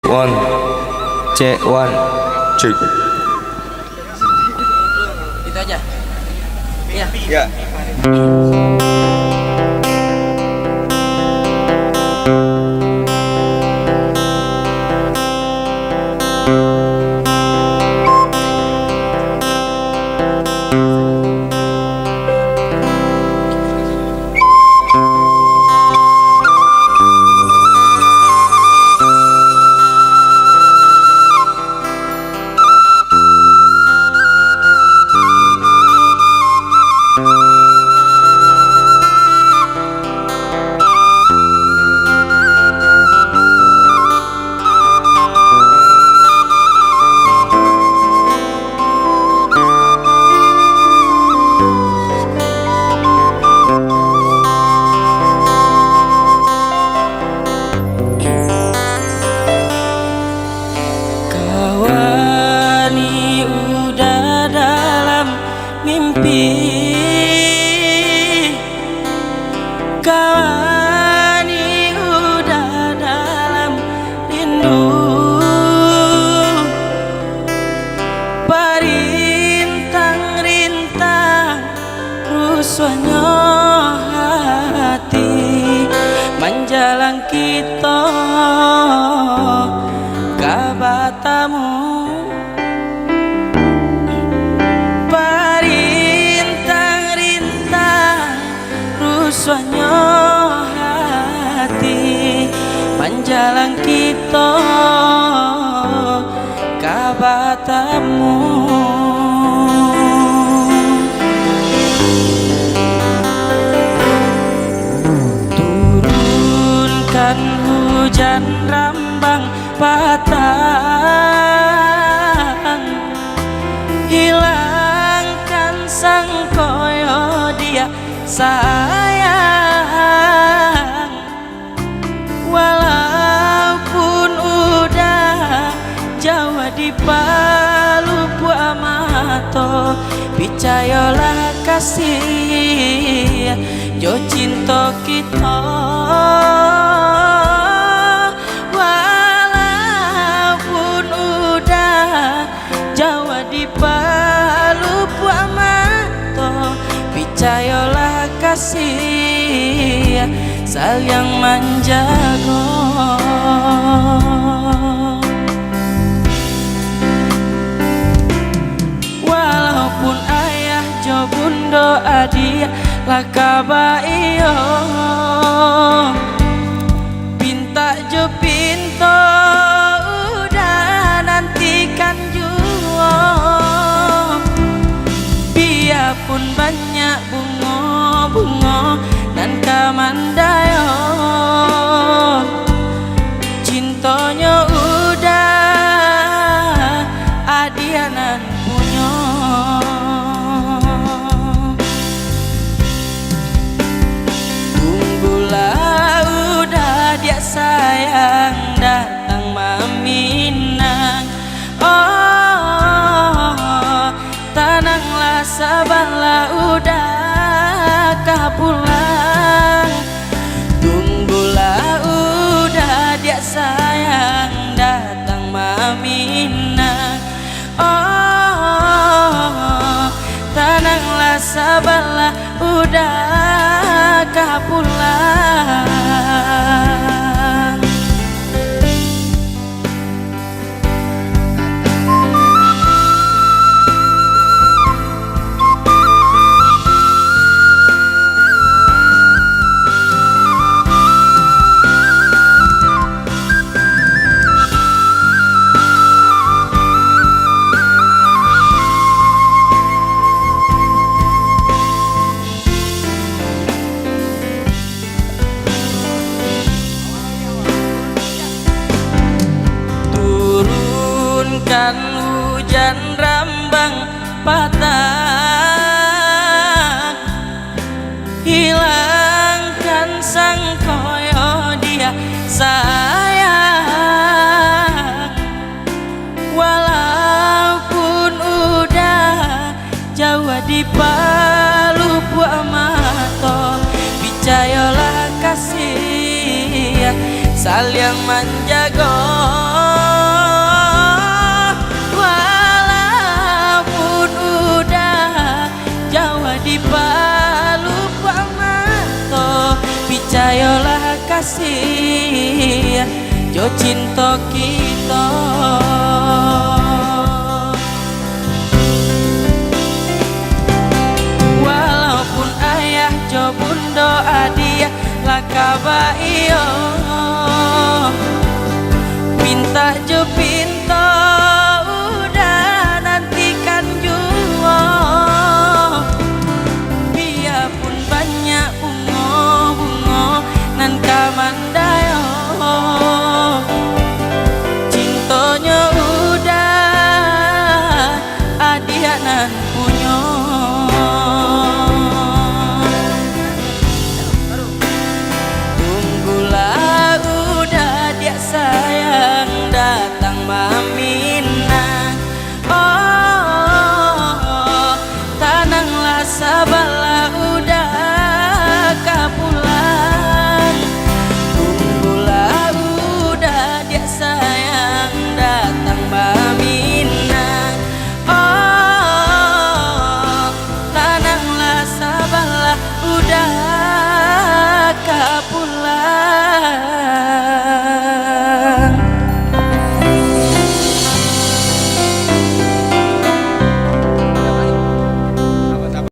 one, cek one, cek. Itu aja. Iya. Ya. Kawani udah dalam rindu, perintang-rintang rusaknya hati menjalang kita kabatamu. Rusaknya hati panjalang kita kabatamu. Turunkan hujan rambang patang, hilangkan sang koyo dia sayang, walaupun udah jauh di palupu amato, percayalah kasih jo cinta kita, walaupun udah jauh di palupu amato, percayalah kasih saling menjaga. Walaupun ayah jo bundo adia lakaba iyo, pinta jo pinto udah nantikan juo, biarpun banyak bunga dan kamandayo, cintanya udah adianan punya. Tunggulah udah dia sayang datang meminang, oh tenanglah sabarlah udah pulang. Tunggulah udah dia sayang datang meminang, oh tenanglah sabarlah udah pulang. Turunkan hujan rambang patang, hilangkan sang koyo dia sayang, walaupun udah jauh di palupu amato, percayalah kasih saling menjaga. jo cinta kita. Walaupun ayah jo bundo adia lakaba iyo, pinta jo pinta udah nantikan jua. Biarpun banyak bunga-bunga nan kamandayo, cintanya udah adia nan punya. Tunggulah udah dia sayang datang mami.